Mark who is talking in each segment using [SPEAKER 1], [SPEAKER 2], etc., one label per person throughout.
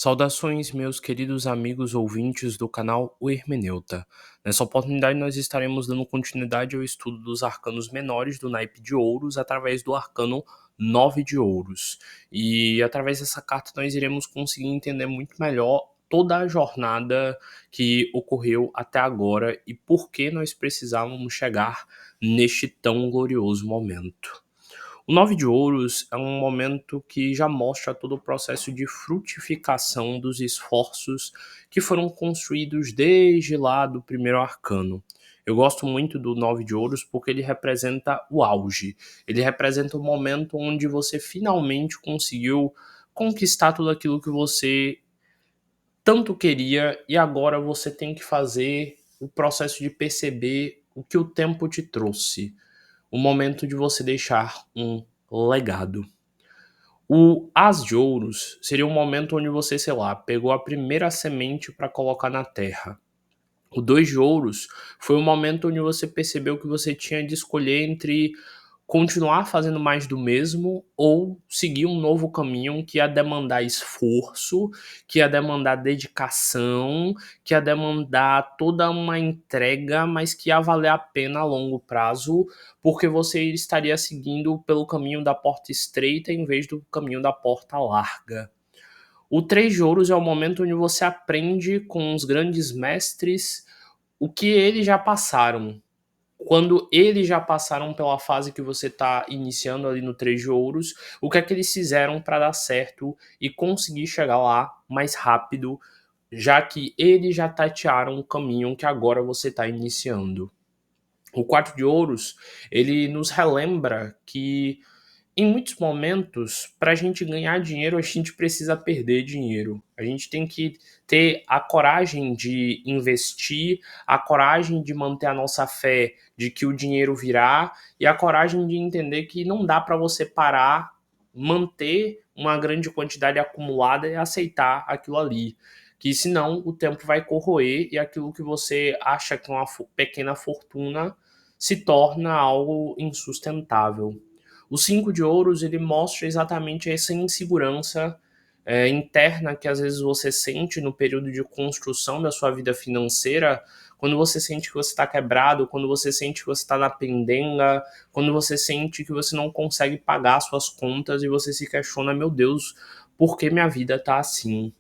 [SPEAKER 1] Saudações, meus queridos amigos ouvintes do canal O Hermeneuta. Nessa oportunidade, nós estaremos dando continuidade ao estudo dos arcanos menores do naipe de ouros através do arcano 9 de ouros. E através dessa carta, nós iremos conseguir entender muito melhor toda a jornada que ocorreu até agora e por que nós precisávamos chegar neste tão glorioso momento. O Nove de Ouros é um momento que já mostra todo o processo de frutificação dos esforços que foram construídos desde lá do primeiro arcano. Eu gosto muito do Nove de Ouros porque ele representa o auge. Ele representa o momento onde você finalmente conseguiu conquistar tudo aquilo que você tanto queria e agora você tem que fazer o processo de perceber o que o tempo te trouxe. O momento de você deixar um legado. O As de Ouros seria um momento onde você, sei lá, pegou a primeira semente para colocar na terra. O Dois de Ouros foi o momento onde você percebeu que você tinha de escolher entre continuar fazendo mais do mesmo ou seguir um novo caminho que ia demandar esforço, que ia demandar dedicação, que ia demandar toda uma entrega, mas que ia valer a pena a longo prazo, porque você estaria seguindo pelo caminho da porta estreita em vez do caminho da porta larga. O Três de Ouros é o momento onde você aprende com os grandes mestres o que eles já passaram, quando eles já passaram pela fase que você está iniciando ali no Três de Ouros, o que é que eles fizeram para dar certo e conseguir chegar lá mais rápido, já que eles já tatearam o caminho que agora você está iniciando. O Quatro de Ouros, ele nos relembra que em muitos momentos, para a gente ganhar dinheiro, a gente precisa perder dinheiro. A gente tem que ter a coragem de investir, a coragem de manter a nossa fé de que o dinheiro virá e a coragem de entender que não dá para você parar, manter uma grande quantidade acumulada e aceitar aquilo ali. Que senão o tempo vai corroer e aquilo que você acha que é uma pequena fortuna se torna algo insustentável. O Cinco de Ouros, ele mostra exatamente essa insegurança interna que às vezes você sente no período de construção da sua vida financeira, quando você sente que você está quebrado, quando você sente que você está na pendenga, quando você sente que você não consegue pagar suas contas e você se questiona, meu Deus, por que minha vida está assim?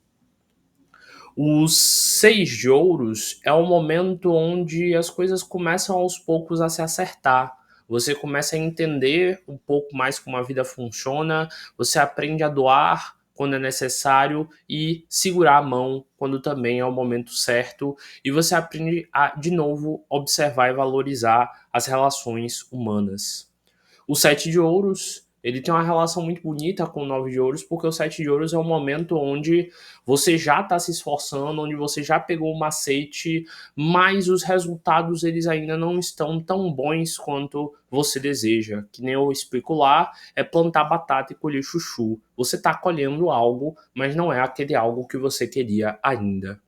[SPEAKER 1] Os Seis de Ouros é o momento onde as coisas começam aos poucos a se acertar. Você começa a entender um pouco mais como a vida funciona, você aprende a doar quando é necessário e segurar a mão quando também é o momento certo, e você aprende a, de novo, observar e valorizar as relações humanas. O Sete de Ouros, ele tem uma relação muito bonita com o Nove de Ouros, porque o Sete de Ouros é um momento onde você já está se esforçando, onde você já pegou o macete, mas os resultados eles ainda não estão tão bons quanto você deseja. Que nem eu explico lá, é plantar batata e colher chuchu. Você está colhendo algo, mas não é aquele algo que você queria ainda.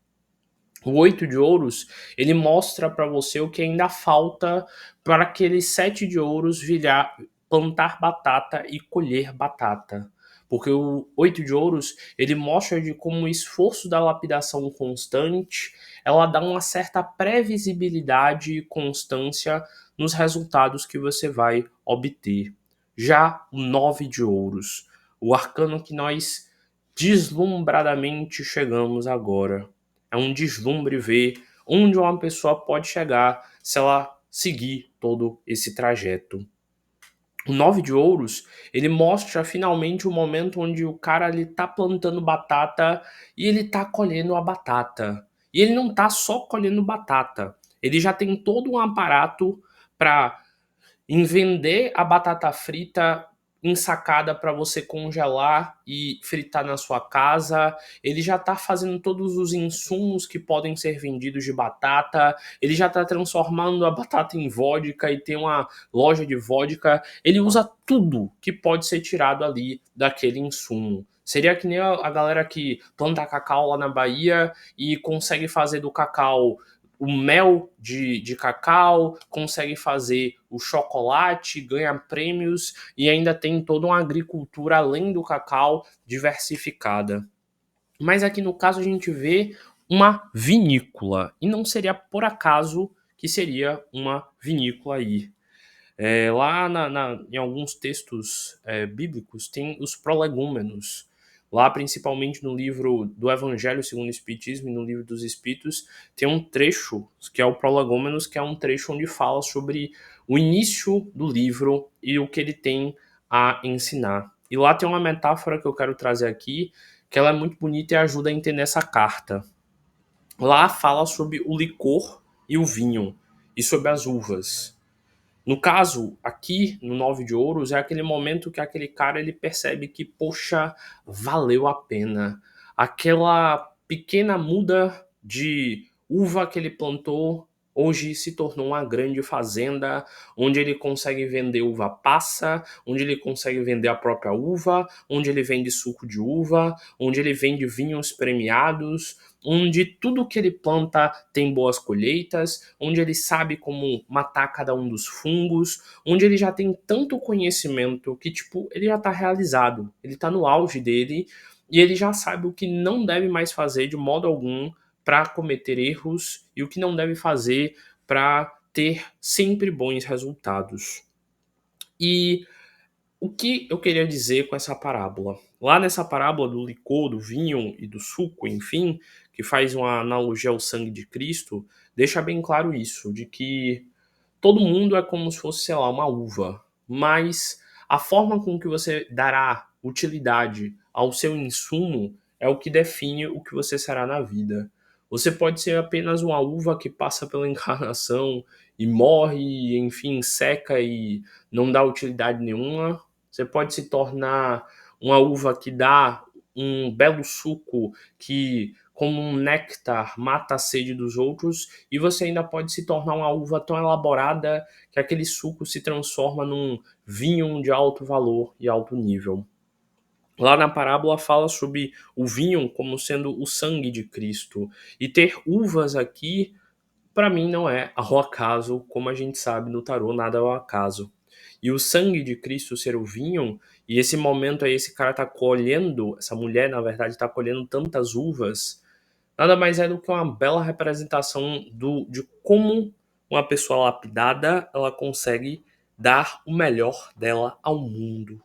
[SPEAKER 1] O Oito de Ouros, ele mostra para você o que ainda falta para aquele Sete de Ouros virar, plantar batata e colher batata. Porque o Oito de Ouros, ele mostra de como o esforço da lapidação constante, ela dá uma certa previsibilidade e constância nos resultados que você vai obter. Já o Nove de Ouros, o arcano que nós deslumbradamente chegamos agora. É um deslumbre ver onde uma pessoa pode chegar se ela seguir todo esse trajeto. O Nove de Ouros, ele mostra finalmente o momento onde o cara ele tá plantando batata e ele tá colhendo a batata. E ele não tá só colhendo batata, ele já tem todo um aparato para em vender a batata frita ensacada para você congelar e fritar na sua casa. Ele já está fazendo todos os insumos que podem ser vendidos de batata. Ele já está transformando a batata em vodka e tem uma loja de vodka. Ele usa tudo que pode ser tirado ali daquele insumo. Seria que nem a galera que planta cacau lá na Bahia e consegue fazer do cacau o mel de cacau, consegue fazer o chocolate, ganha prêmios e ainda tem toda uma agricultura além do cacau diversificada. Mas aqui no caso a gente vê uma vinícola, e não seria por acaso que seria uma vinícola aí. Lá em alguns textos bíblicos tem os prolegômenos. Lá, principalmente no livro do Evangelho segundo o Espiritismo e no livro dos Espíritos, tem um trecho que é o prolegômenos, que é um trecho onde fala sobre o início do livro e o que ele tem a ensinar. E lá tem uma metáfora que eu quero trazer aqui, que ela é muito bonita e ajuda a entender essa carta. Lá fala sobre o licor e o vinho, e sobre as uvas. No caso, aqui no Nove de Ouros, é aquele momento que aquele cara ele percebe que, poxa, valeu a pena. Aquela pequena muda de uva que ele plantou hoje se tornou uma grande fazenda, onde ele consegue vender uva passa, onde ele consegue vender a própria uva, onde ele vende suco de uva, onde ele vende vinhos premiados, onde tudo que ele planta tem boas colheitas, onde ele sabe como matar cada um dos fungos, onde ele já tem tanto conhecimento que, tipo, ele já tá realizado, ele tá no auge dele e ele já sabe o que não deve mais fazer de modo algum para cometer erros e o que não deve fazer para ter sempre bons resultados. E o que eu queria dizer com essa parábola? Lá nessa parábola do licor, do vinho e do suco, enfim, que faz uma analogia ao sangue de Cristo, deixa bem claro isso, de que todo mundo é como se fosse, sei lá, uma uva, mas a forma com que você dará utilidade ao seu insumo é o que define o que você será na vida. Você pode ser apenas uma uva que passa pela encarnação e morre, enfim, seca e não dá utilidade nenhuma. Você pode se tornar uma uva que dá um belo suco que, como um néctar, mata a sede dos outros, e você ainda pode se tornar uma uva tão elaborada que aquele suco se transforma num vinho de alto valor e alto nível. Lá na parábola fala sobre o vinho como sendo o sangue de Cristo. E ter uvas aqui, para mim, não é ao acaso, como a gente sabe no tarô, nada é ao acaso. E o sangue de Cristo ser o vinho, e esse momento aí, esse cara tá colhendo, essa mulher, na verdade, tá colhendo tantas uvas, nada mais é do que uma bela representação de como uma pessoa lapidada ela consegue dar o melhor dela ao mundo.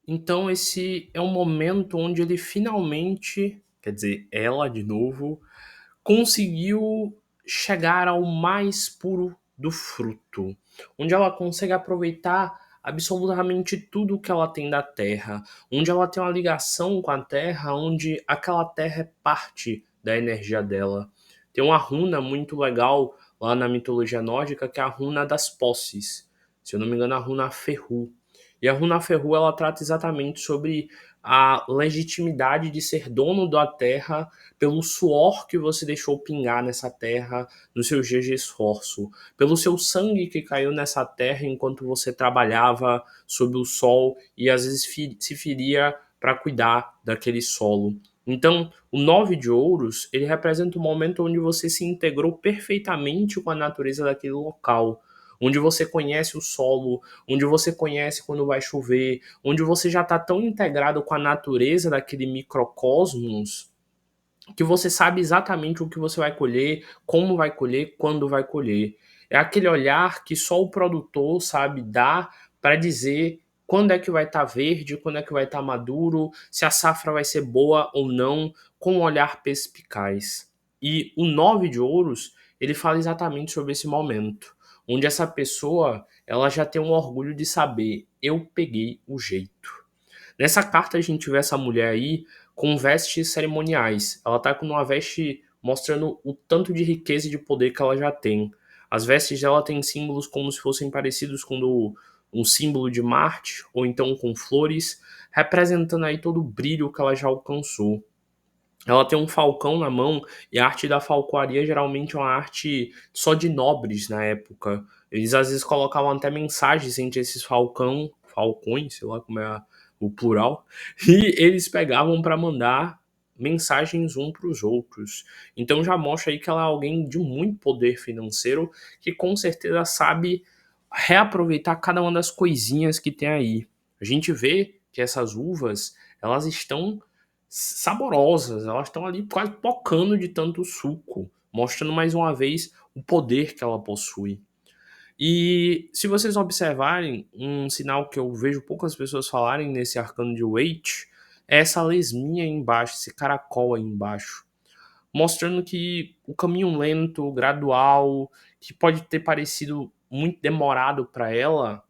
[SPEAKER 1] Então esse é um momento onde ele finalmente, quer dizer, ela de novo, conseguiu chegar ao mais puro do fruto, onde ela consegue aproveitar absolutamente tudo que ela tem da terra, onde ela tem uma ligação com a terra, onde aquela terra é parte da energia dela. Tem uma runa muito legal lá na mitologia nórdica que é a runa das posses. Se eu não me engano, a runa Ferru. E a runa Ferru ela trata exatamente sobre a legitimidade de ser dono da terra pelo suor que você deixou pingar nessa terra nos seus dias de esforço, pelo seu sangue que caiu nessa terra enquanto você trabalhava sob o sol e às vezes se feria para cuidar daquele solo. Então, o nove de ouros, ele representa o momento onde você se integrou perfeitamente com a natureza daquele local, onde você conhece o solo, onde você conhece quando vai chover, onde você já está tão integrado com a natureza daquele microcosmos que você sabe exatamente o que você vai colher, como vai colher, quando vai colher. É aquele olhar que só o produtor sabe dar para dizer quando é que vai estar verde, quando é que vai estar maduro, se a safra vai ser boa ou não, com um olhar perspicaz. E o nove de ouros, ele fala exatamente sobre esse momento, onde essa pessoa, ela já tem um orgulho de saber, eu peguei o jeito. Nessa carta a gente vê essa mulher aí com vestes cerimoniais. Ela tá com uma veste mostrando o tanto de riqueza e de poder que ela já tem. As vestes dela têm símbolos como se fossem parecidos com um símbolo de Marte, ou então com flores, representando aí todo o brilho que ela já alcançou. Ela tem um falcão na mão, e a arte da falcoaria geralmente é uma arte só de nobres na época. Eles às vezes colocavam até mensagens entre esses falcões, sei lá como é o plural, e eles pegavam para mandar mensagens um para os outros. Então já mostra aí que ela é alguém de muito poder financeiro que com certeza sabe reaproveitar cada uma das coisinhas que tem aí. A gente vê que essas uvas, elas estão saborosas, elas estão ali quase pocando de tanto suco, mostrando mais uma vez o poder que ela possui. E se vocês observarem, um sinal que eu vejo poucas pessoas falarem nesse arcano de Waite é essa lesminha aí embaixo, esse caracol aí embaixo, mostrando que o caminho lento, gradual, que pode ter parecido muito demorado para ela,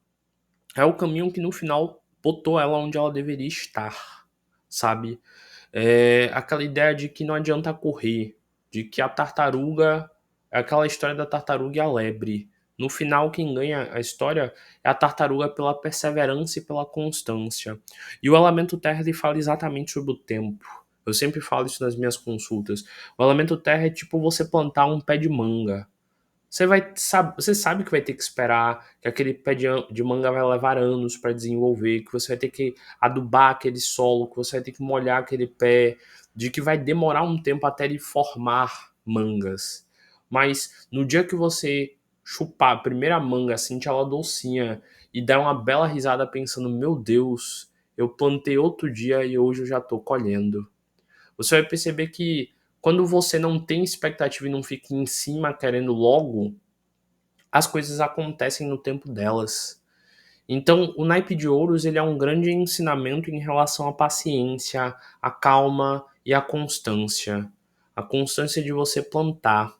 [SPEAKER 1] é o caminho que no final botou ela onde ela deveria estar, sabe? É aquela ideia de que não adianta correr, de que a tartaruga é aquela história da tartaruga e a lebre. No final, quem ganha a história é a tartaruga pela perseverança e pela constância. E o elemento terra ele fala exatamente sobre o tempo. Eu sempre falo isso nas minhas consultas. O elemento terra é tipo você plantar um pé de manga. Você sabe que vai ter que esperar, que aquele pé de manga vai levar anos para desenvolver, que você vai ter que adubar aquele solo, que você vai ter que molhar aquele pé, de que vai demorar um tempo até ele formar mangas. Mas no dia que você chupar a primeira manga, sentir ela docinha e dar uma bela risada pensando, meu Deus, eu plantei outro dia e hoje eu já tô colhendo. Você vai perceber que quando você não tem expectativa e não fica em cima querendo logo, as coisas acontecem no tempo delas. Então, o naipe de ouros ele é um grande ensinamento em relação à paciência, à calma e à constância. A constância de você plantar.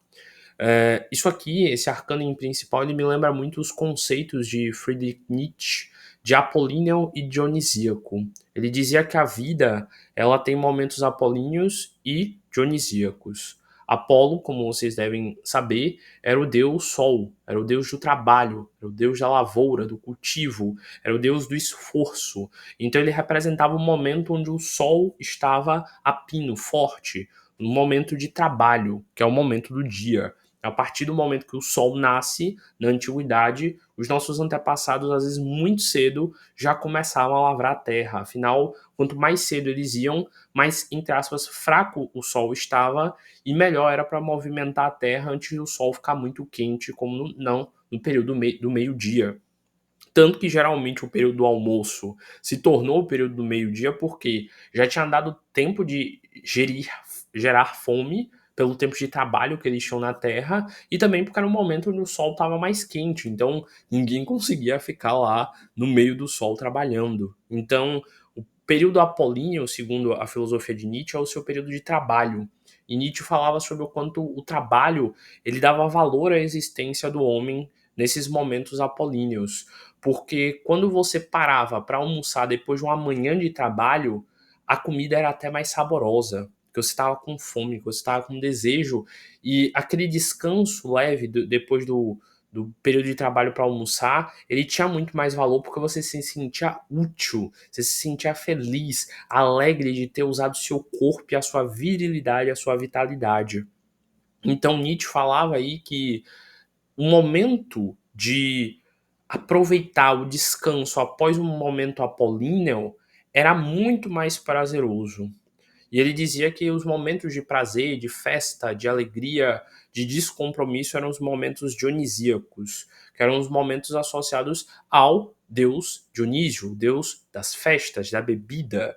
[SPEAKER 1] Isso aqui, esse arcano em principal, ele me lembra muito os conceitos de Friedrich Nietzsche, de apolíneo e dionisíaco. Ele dizia que a vida ela tem momentos apolíneos e dionisíacos. Apolo, como vocês devem saber, era o deus sol, era o deus do trabalho, era o deus da lavoura, do cultivo, era o deus do esforço. Então ele representava um momento onde o sol estava a pino, forte, um momento de trabalho, que é o momento do dia. A partir do momento que o Sol nasce, na antiguidade, os nossos antepassados, às vezes muito cedo, já começavam a lavrar a terra. Afinal, quanto mais cedo eles iam, mais, entre aspas, fraco o Sol estava e melhor era para movimentar a terra antes do Sol ficar muito quente, como não no período do meio-dia. Tanto que geralmente o período do almoço se tornou o período do meio-dia porque já tinha dado tempo de gerar fome pelo tempo de trabalho que eles tinham na Terra e também porque era um momento onde o sol estava mais quente, então ninguém conseguia ficar lá no meio do sol trabalhando. Então, o período apolíneo, segundo a filosofia de Nietzsche, é o seu período de trabalho. E Nietzsche falava sobre o quanto o trabalho ele dava valor à existência do homem nesses momentos apolíneos. Porque quando você parava para almoçar depois de uma manhã de trabalho, a comida era até mais saborosa, porque você estava com fome, você estava com desejo, e aquele descanso leve depois do período de trabalho para almoçar, ele tinha muito mais valor porque você se sentia útil, você se sentia feliz, alegre de ter usado seu corpo e a sua virilidade, a sua vitalidade. Então Nietzsche falava aí que o momento de aproveitar o descanso após um momento apolíneo era muito mais prazeroso. E ele dizia que os momentos de prazer, de festa, de alegria, de descompromisso eram os momentos dionisíacos, que eram os momentos associados ao deus Dionísio, o deus das festas, da bebida,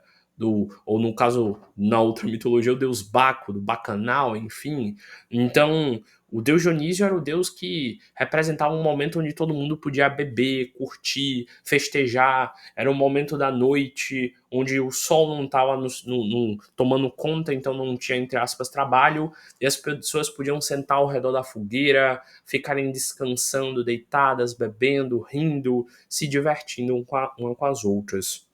[SPEAKER 1] ou no caso, na outra mitologia, o deus Baco, do bacanal, enfim. Então, o deus Dionísio era o deus que representava um momento onde todo mundo podia beber, curtir, festejar. Era um momento da noite onde o sol não estava tomando conta, então não tinha, entre aspas, trabalho, e as pessoas podiam sentar ao redor da fogueira, ficarem descansando, deitadas, bebendo, rindo, se divertindo uma com as outras.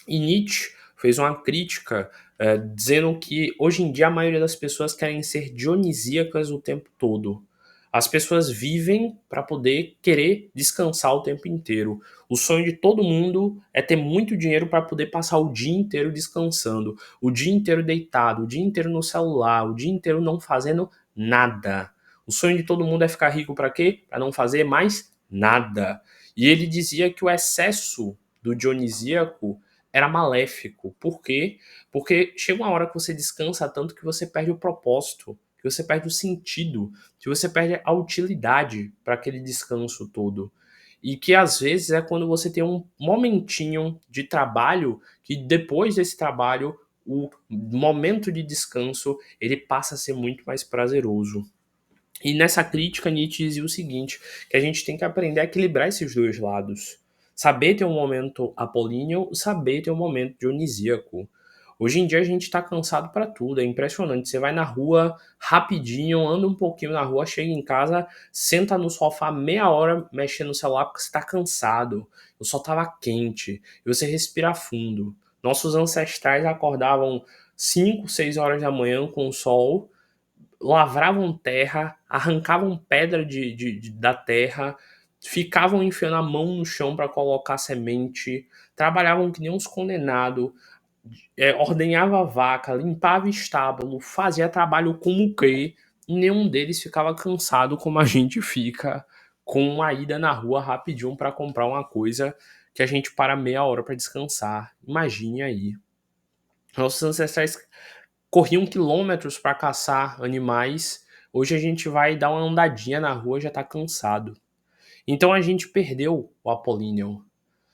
[SPEAKER 1] E Nietzsche fez uma crítica dizendo que hoje em dia a maioria das pessoas querem ser dionisíacas o tempo todo. As pessoas vivem para poder querer descansar o tempo inteiro. O sonho de todo mundo é ter muito dinheiro para poder passar o dia inteiro descansando, o dia inteiro deitado, o dia inteiro no celular, o dia inteiro não fazendo nada. O sonho de todo mundo é ficar rico para quê? Para não fazer mais nada. E ele dizia que o excesso do dionisíaco era maléfico. Por quê? Porque chega uma hora que você descansa tanto que você perde o propósito, que você perde o sentido, que você perde a utilidade para aquele descanso todo. E que às vezes é quando você tem um momentinho de trabalho que depois desse trabalho o momento de descanso ele passa a ser muito mais prazeroso. E nessa crítica, Nietzsche dizia o seguinte, que a gente tem que aprender a equilibrar esses dois lados. Saber ter um momento apolíneo, saber ter um momento dionisíaco. Hoje em dia a gente tá cansado pra tudo, é impressionante. Você vai na rua rapidinho, anda um pouquinho na rua, chega em casa, senta no sofá meia hora mexendo no celular porque você tá cansado. O sol tava quente, e você respira fundo. Nossos ancestrais acordavam 5, 6 horas da manhã com o sol, lavravam terra, arrancavam pedra da terra, ficavam enfiando a mão no chão para colocar semente, trabalhavam que nem uns condenados, ordenhava a vaca, limpava estábulo, fazia trabalho como que, e nenhum deles ficava cansado como a gente fica com uma ida na rua rapidinho para comprar uma coisa que a gente para meia hora para descansar. Imagine aí. Nossos ancestrais corriam quilômetros para caçar animais. Hoje a gente vai dar uma andadinha na rua e já tá cansado. Então a gente perdeu o apolíneo.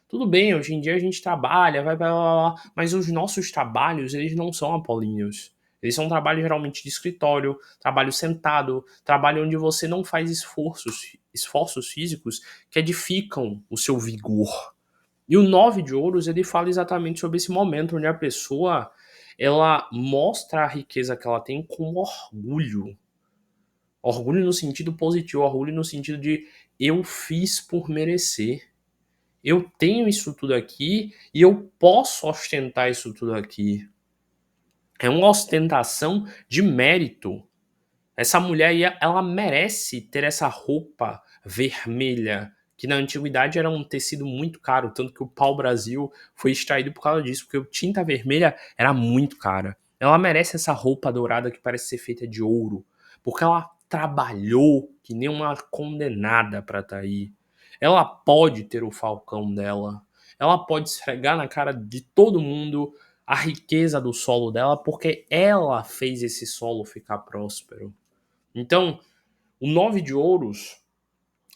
[SPEAKER 1] Tudo bem, hoje em dia a gente trabalha, vai, blá, blá, blá, mas os nossos trabalhos, eles não são apolíneos. Eles são trabalhos geralmente de escritório, trabalho sentado, trabalho onde você não faz esforços físicos que edificam o seu vigor. E o 9 de ouros, ele fala exatamente sobre esse momento onde a pessoa, ela mostra a riqueza que ela tem com orgulho. Orgulho no sentido positivo, orgulho no sentido de eu fiz por merecer. Eu tenho isso tudo aqui e eu posso ostentar isso tudo aqui. É uma ostentação de mérito. Essa mulher aí, ela merece ter essa roupa vermelha, que na antiguidade era um tecido muito caro, tanto que o pau-brasil foi extraído por causa disso, porque a tinta vermelha era muito cara. Ela merece essa roupa dourada que parece ser feita de ouro, porque ela trabalhou que nem uma condenada para estar aí. Ela pode ter o falcão dela, ela pode esfregar na cara de todo mundo a riqueza do solo dela, porque ela fez esse solo ficar próspero. Então, o 9 de ouros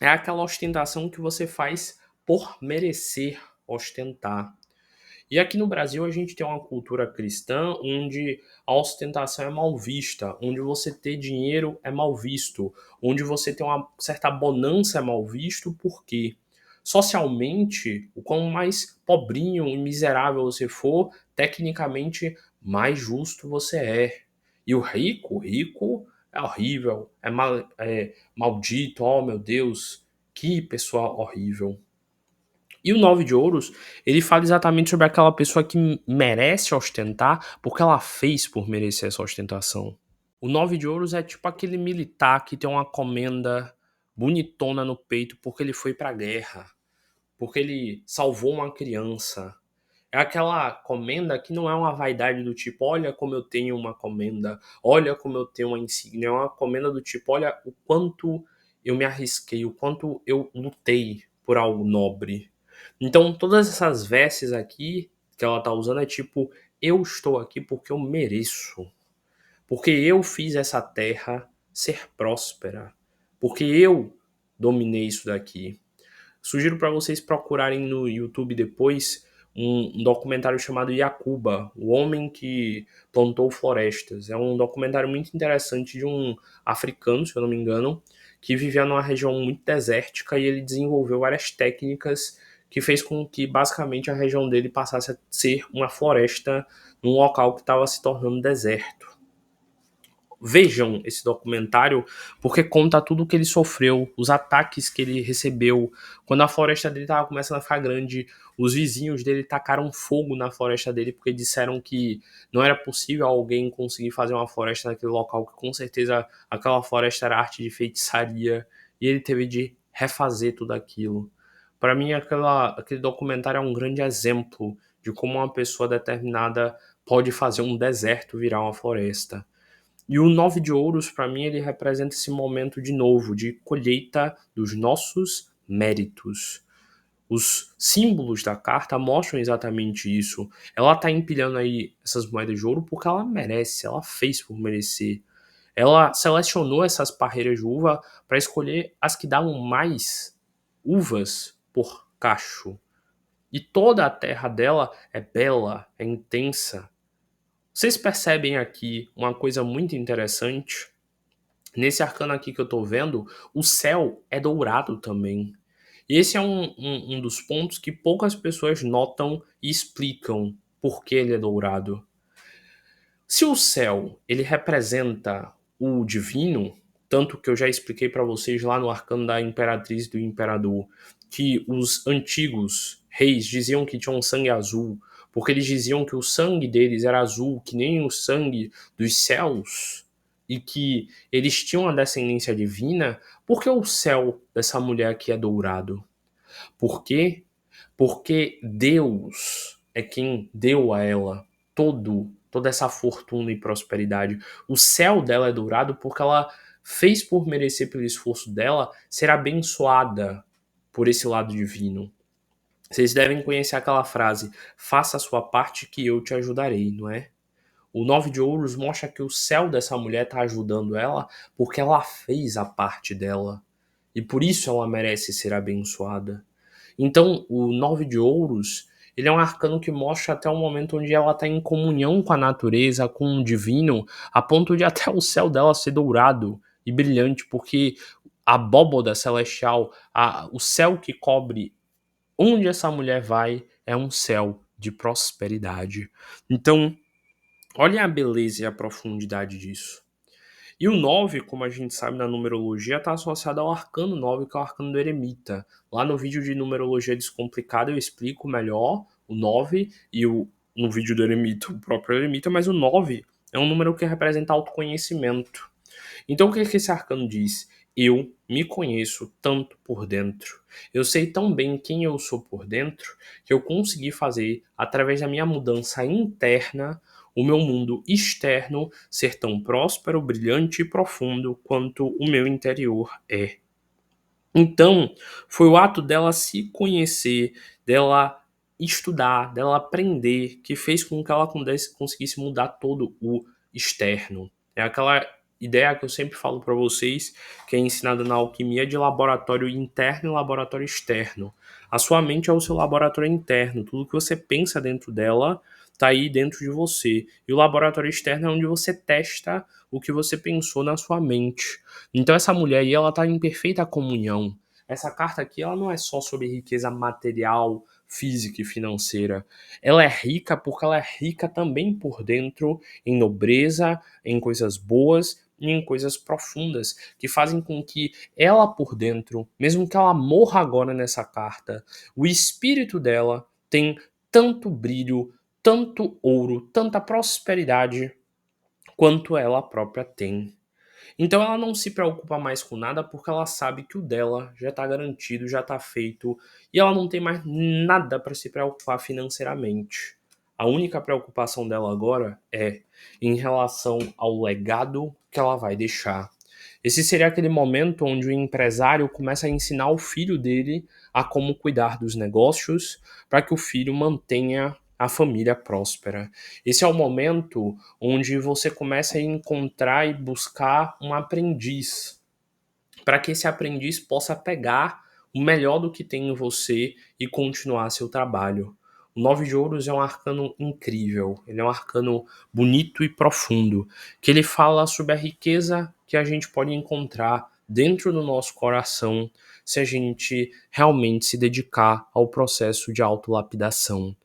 [SPEAKER 1] é aquela ostentação que você faz por merecer ostentar. E aqui no Brasil a gente tem uma cultura cristã onde a ostentação é mal vista, onde você ter dinheiro é mal visto, onde você ter uma certa bonança é mal visto, porque socialmente, o quanto mais pobrinho e miserável você for, tecnicamente mais justo você é. E o rico é horrível, é maldito, oh meu Deus, que pessoa horrível. E o 9 de ouros, ele fala exatamente sobre aquela pessoa que merece ostentar porque ela fez por merecer essa ostentação. O 9 de ouros é tipo aquele militar que tem uma comenda bonitona no peito porque ele foi pra guerra, porque ele salvou uma criança. É aquela comenda que não é uma vaidade do tipo, olha como eu tenho uma comenda, olha como eu tenho uma insígnia, é uma comenda do tipo, olha o quanto eu me arrisquei, o quanto eu lutei por algo nobre. Então, todas essas vestes aqui que ela tá usando é tipo, eu estou aqui porque eu mereço. Porque eu fiz essa terra ser próspera. Porque eu dominei isso daqui. Sugiro para vocês procurarem no YouTube depois um documentário chamado Yakuba, o homem que plantou florestas. É um documentário muito interessante de um africano, se eu não me engano, que vivia numa região muito desértica e ele desenvolveu várias técnicas que fez com que basicamente a região dele passasse a ser uma floresta num local que estava se tornando deserto. Vejam esse documentário porque conta tudo o que ele sofreu, os ataques que ele recebeu. Quando a floresta dele estava começando a ficar grande, os vizinhos dele tacaram fogo na floresta dele porque disseram que não era possível alguém conseguir fazer uma floresta naquele local, que com certeza aquela floresta era arte de feitiçaria, e ele teve de refazer tudo aquilo. Para mim, aquele documentário é um grande exemplo de como uma pessoa determinada pode fazer um deserto virar uma floresta. E o 9 de ouros, para mim, ele representa esse momento de novo, de colheita dos nossos méritos. Os símbolos da carta mostram exatamente isso. Ela tá empilhando aí essas moedas de ouro porque ela merece, ela fez por merecer. Ela selecionou essas parreiras de uva para escolher as que davam mais uvas por cacho. E toda a terra dela é bela, é intensa, Vocês percebem aqui uma coisa muito interessante? Nesse arcano aqui que eu tô vendo, o céu é dourado também. E esse é um dos pontos que poucas pessoas notam e explicam por que ele é dourado. Se o céu ele representa o divino, tanto que eu já expliquei para vocês lá no arcano da Imperatriz e do Imperador, que os antigos reis diziam que tinham sangue azul, porque eles diziam que o sangue deles era azul, que nem o sangue dos céus, e que eles tinham a descendência divina, por que o céu dessa mulher aqui é dourado? Por quê? Porque Deus é quem deu a ela toda essa fortuna e prosperidade. O céu dela é dourado porque ela fez por merecer pelo esforço dela ser abençoada por esse lado divino. Vocês devem conhecer aquela frase: faça a sua parte que eu te ajudarei, não é? O 9 de ouros mostra que o céu dessa mulher está ajudando ela porque ela fez a parte dela. E por isso ela merece ser abençoada. Então, o 9 de ouros, ele é um arcano que mostra até o momento onde ela está em comunhão com a natureza, com o divino, a ponto de até o céu dela ser dourado e brilhante, porque a abóboda celestial, o céu que cobre onde essa mulher vai, é um céu de prosperidade. Então, olha a beleza e a profundidade disso. E o 9, como a gente sabe na numerologia, está associado ao arcano 9, que é o arcano do eremita. Lá no vídeo de numerologia descomplicada eu explico melhor o 9 e no vídeo do eremita, o próprio eremita, mas o 9 é um número que representa autoconhecimento. Então o que é que esse arcano diz? Eu me conheço tanto por dentro. Eu sei tão bem quem eu sou por dentro que eu consegui fazer, através da minha mudança interna, o meu mundo externo ser tão próspero, brilhante e profundo quanto o meu interior é. Então, foi o ato dela se conhecer, dela estudar, dela aprender, que fez com que ela conseguisse mudar todo o externo. É aquela ideia que eu sempre falo para vocês, que é ensinada na alquimia de laboratório interno e laboratório externo. A sua mente é o seu laboratório interno, tudo que você pensa dentro dela está aí dentro de você. E o laboratório externo é onde você testa o que você pensou na sua mente. Então essa mulher aí, ela tá em perfeita comunhão. Essa carta aqui, ela não é só sobre riqueza material, física e financeira. Ela é rica porque ela é rica também por dentro, em nobreza, em coisas boas e em coisas profundas, que fazem com que ela por dentro, mesmo que ela morra agora nessa carta, o espírito dela tem tanto brilho, tanto ouro, tanta prosperidade quanto ela própria tem. Então ela não se preocupa mais com nada porque ela sabe que o dela já está garantido, já está feito e ela não tem mais nada para se preocupar financeiramente. A única preocupação dela agora é em relação ao legado que ela vai deixar. Esse seria aquele momento onde o empresário começa a ensinar o filho dele a como cuidar dos negócios para que o filho mantenha a família próspera. Esse é o momento onde você começa a encontrar e buscar um aprendiz, para que esse aprendiz possa pegar o melhor do que tem em você e continuar seu trabalho. O 9 de ouros é um arcano incrível, ele é um arcano bonito e profundo, que ele fala sobre a riqueza que a gente pode encontrar dentro do nosso coração se a gente realmente se dedicar ao processo de autolapidação.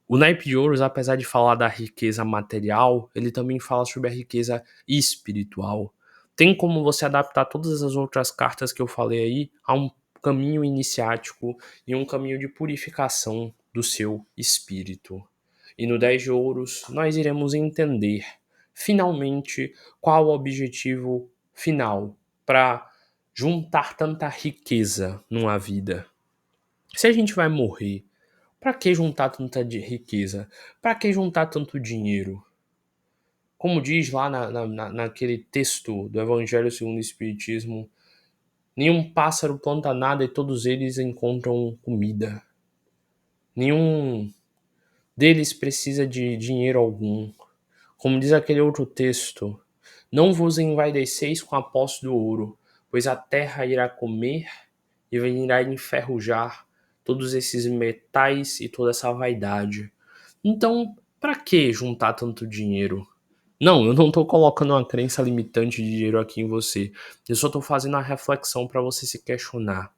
[SPEAKER 1] O naipe de ouros, apesar de falar da riqueza material, ele também fala sobre a riqueza espiritual. Tem como você adaptar todas as outras cartas que eu falei aí a um caminho iniciático e um caminho de purificação do seu espírito. E no 10 de ouros, nós iremos entender, finalmente, qual o objetivo final para juntar tanta riqueza numa vida. Se a gente vai morrer, para que juntar tanta riqueza? Para que juntar tanto dinheiro? Como diz lá naquele texto do Evangelho segundo o Espiritismo, nenhum pássaro planta nada e todos eles encontram comida. Nenhum deles precisa de dinheiro algum. Como diz aquele outro texto, não vos envaideceis com a posse do ouro, pois a terra irá comer e irá enferrujar todos esses metais e toda essa vaidade. Então, Pra que juntar tanto dinheiro? Não, eu não tô colocando uma crença limitante de dinheiro aqui em você. Eu só tô fazendo a reflexão pra você se questionar.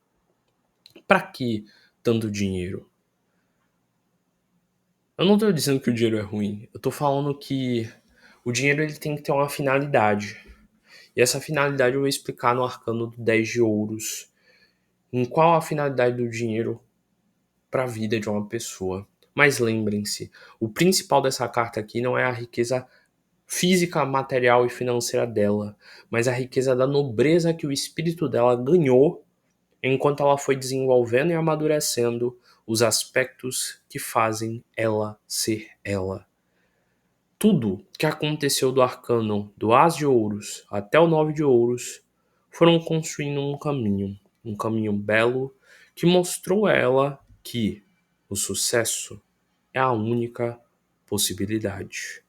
[SPEAKER 1] Pra que tanto dinheiro? Eu não tô dizendo que o dinheiro é ruim. Eu tô falando que o dinheiro ele tem que ter uma finalidade. E essa finalidade eu vou explicar no arcano do 10 de ouros. Em qual a finalidade do dinheiro para a vida de uma pessoa. Mas lembrem-se, o principal dessa carta aqui não é a riqueza física, material e financeira dela, mas a riqueza da nobreza que o espírito dela ganhou enquanto ela foi desenvolvendo e amadurecendo os aspectos que fazem ela ser ela. Tudo que aconteceu do arcano do As de Ouros até o 9 de Ouros foram construindo um caminho belo que mostrou a ela que o sucesso é a única possibilidade.